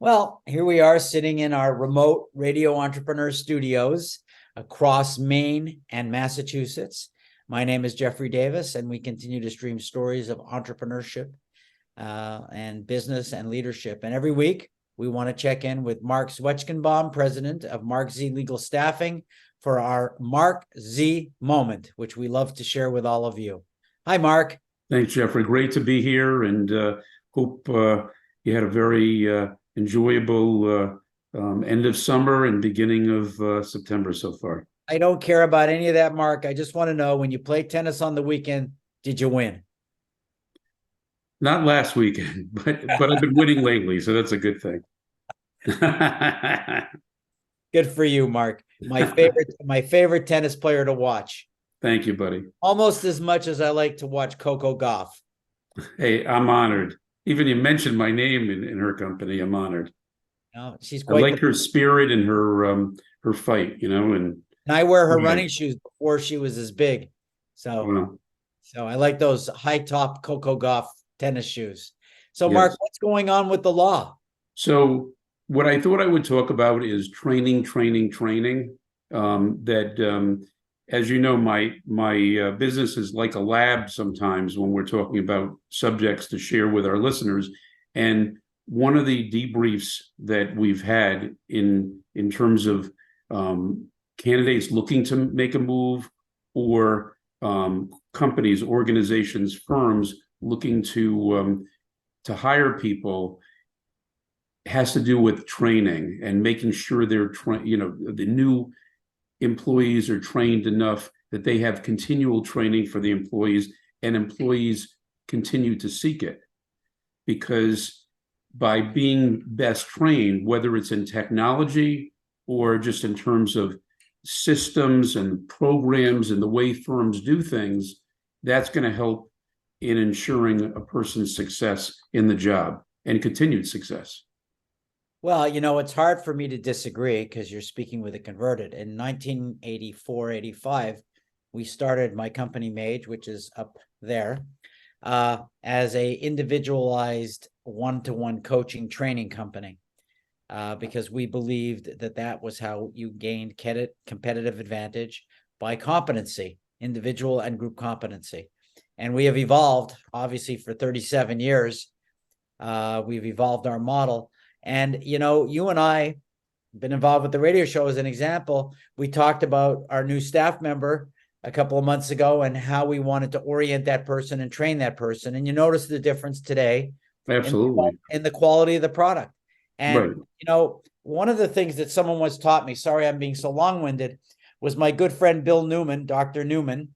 Well, here we are sitting in our remote radio entrepreneur studios across Maine and Massachusetts. My name is JDavis, and we continue to stream stories of entrepreneurship and business and leadership. And every week, we want to check in with Marc Z Moment, president of Marc Z Legal Staffing, for our Marc Z Moment, which we love to share with all of you. Hi, Marc. Thanks, Jeffrey. Great to be here, and hope you had a very enjoyable end of summer and beginning of September so far. I don't care about any of that, Marc. I just want to know, when you play tennis on the weekend, did you win? Not last weekend, but I've been winning lately, so that's a good thing. Good for you, Marc. My favorite tennis player to watch. Thank you, buddy. Almost as much as I like to watch Coco Gauff. Hey, I'm honored. Even you mentioned my name in her company. I'm honored. No, she's I like her spirit and her fight, and I wear her running shoes before she was as big. So, wow. So I like those high top Coco Gauff tennis shoes. So, Yes. Marc, what's going on with the law? So what I thought I would talk about is training. As you know, my business is like a lab sometimes when we're talking about subjects to share with our listeners. And one of the debriefs that we've had in terms of candidates looking to make a move, or companies, organizations, firms looking to hire people, has to do with training and making sure they're the new employees are trained enough that they have continual training for the employees, and employees continue to seek it. Because by being best trained, whether it's in technology or just in terms of systems and programs and the way firms do things, that's going to help in ensuring a person's success in the job and continued success. Well, it's hard for me to disagree, because you're speaking with a converted. In 1984, 85, we started my company Mage, which is up there, as a individualized one-to-one coaching training company, because we believed that was how you gained competitive advantage by competency, individual and group competency. And we have evolved, obviously, for 37 years. We've evolved our model. And, you and I been involved with the radio show as an example. We talked about our new staff member a couple of months ago and how we wanted to orient that person and train that person. And you notice the difference today. Absolutely. In the quality of the product. And, right. One of the things that someone once taught me, sorry I'm being so long-winded, was my good friend Bill Newman, Dr. Newman,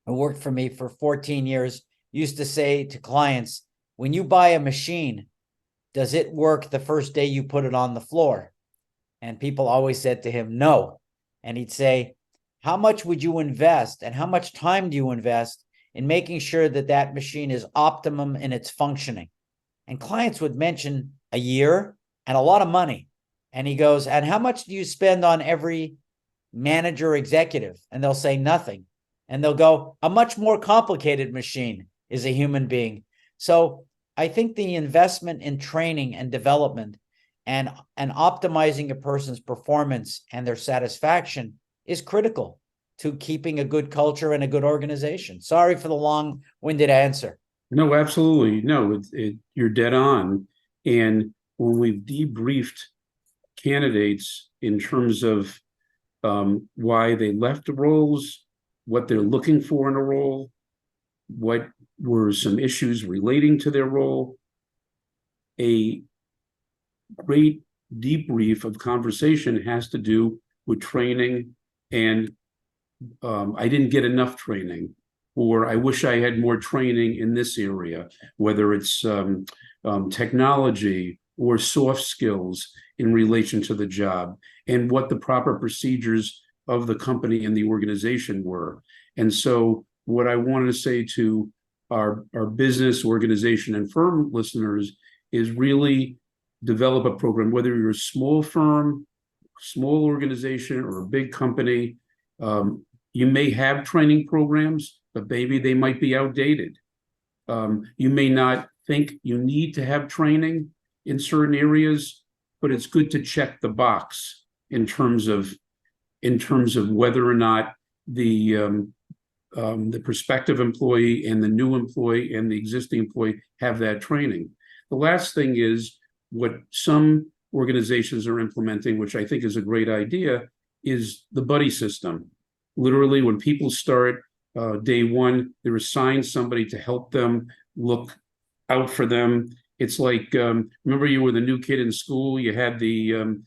who worked for me for 14 years, used to say to clients, when you buy a machine, does it work the first day you put it on the floor? And people always said to him, no. And he'd say, how much would you invest, and how much time do you invest in making sure that machine is optimum in its functioning? And clients would mention a year and a lot of money. And he goes, and how much do you spend on every manager executive? And they'll say nothing. And they'll go, a much more complicated machine is a human being. So I think the investment in training and development and optimizing a person's performance and their satisfaction is critical to keeping a good culture and a good organization. Sorry for the long-winded answer. No, absolutely. No, you're dead on. And when we've debriefed candidates in terms of why they left the roles, what they're looking for in a role, what were some issues relating to their role, a great debrief of conversation has to do with training. And I didn't get enough training, or I wish I had more training in this area, whether it's technology or soft skills in relation to the job, and what the proper procedures of the company and the organization were. And so what I wanted to say to our business, organization, and firm listeners is really develop a program, whether you're a small firm, small organization, or a big company. You may have training programs, but maybe they might be outdated. You may not think you need to have training in certain areas, but it's good to check the box in terms of whether or not the prospective employee and the new employee and the existing employee have that training. The last thing is what some organizations are implementing, which I think is a great idea, is the buddy system. Literally, when people start day one, they're assigned somebody to help them, look out for them. It's like, remember you were the new kid in school, you had the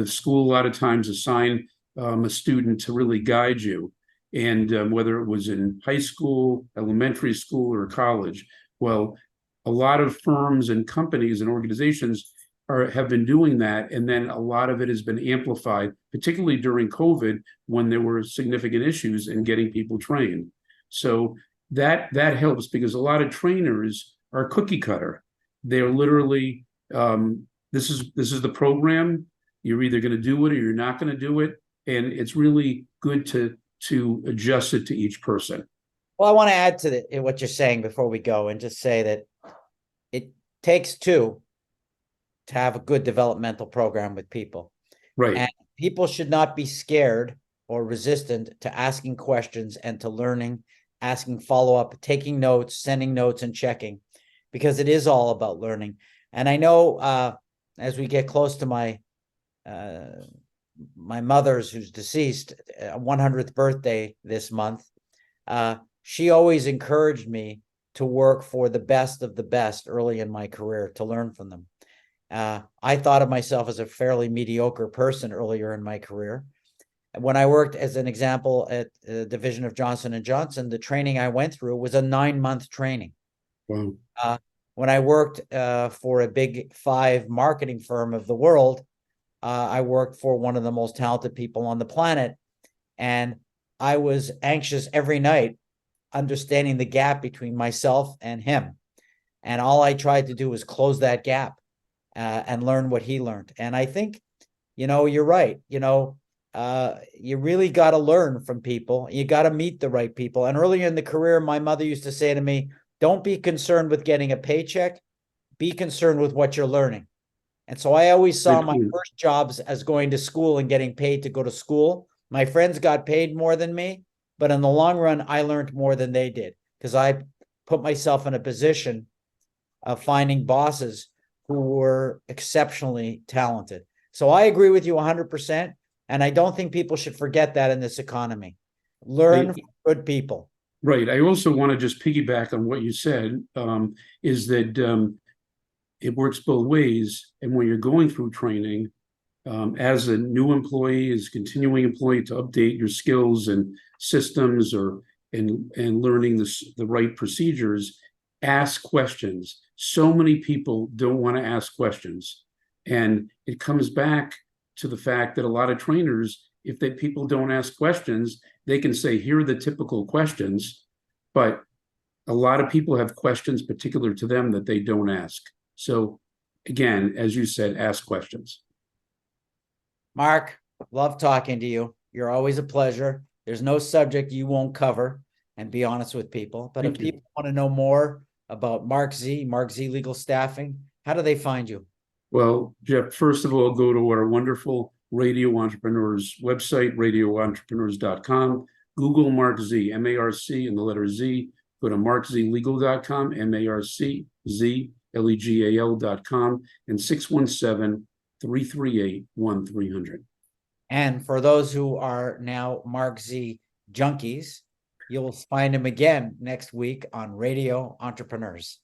school a lot of times assign a student to really guide you. And whether it was in high school, elementary school, or college, well, a lot of firms and companies and organizations have been doing that, and then a lot of it has been amplified, particularly during COVID when there were significant issues in getting people trained. So that helps, because a lot of trainers are cookie cutter. They're literally this is the program. You're either going to do it or you're not going to do it, and it's really good to adjust it to each person. Well, I want to add to what you're saying before we go, and just say that it takes two to have a good developmental program with people. Right. And people should not be scared or resistant to asking questions and to learning, asking follow-up, taking notes, sending notes, and checking, because it is all about learning. And I know as we get close to my mother's, who's deceased, 100th birthday this month, she always encouraged me to work for the best of the best early in my career, to learn from them. I thought of myself as a fairly mediocre person earlier in my career. When I worked, as an example, at the division of Johnson & Johnson, the training I went through was a 9-month training. Wow. When I worked for a big 5 marketing firm of the world, I worked for one of the most talented people on the planet, and I was anxious every night, understanding the gap between myself and him. And all I tried to do was close that gap and learn what he learned. And I think, you're right. You really got to learn from people. You got to meet the right people. And earlier in the career, my mother used to say to me, don't be concerned with getting a paycheck. Be concerned with what you're learning. And so I always saw my first jobs as going to school and getting paid to go to school. My friends got paid more than me, but in the long run, I learned more than they did, because I put myself in a position of finding bosses who were exceptionally talented. So I agree with you 100%. And I don't think people should forget that in this economy. Learn from good people. Right. I also want to just piggyback on what you said, is that it works both ways. And when you're going through training, as a new employee, as a continuing employee, to update your skills and systems, and learning the right procedures, ask questions. So many people don't want to ask questions. And it comes back to the fact that a lot of trainers, if people don't ask questions, they can say, here are the typical questions, but a lot of people have questions particular to them that they don't ask. So again, as you said, ask questions. Marc, love talking to you. You're always a pleasure. There's no subject you won't cover, and be honest with people. But if people want to know more about Marc Z Legal Staffing, how do they find you? Well, Jeff, first of all, go to our wonderful Radio Entrepreneurs website, radioentrepreneurs.com. Google Marc Z, M-A-R-C, and the letter Z. Go to marczlegal.com, MARCZLEGAL.com, and 617-338-1300. And for those who are now Marc Z junkies, you'll find him again next week on Radio Entrepreneurs.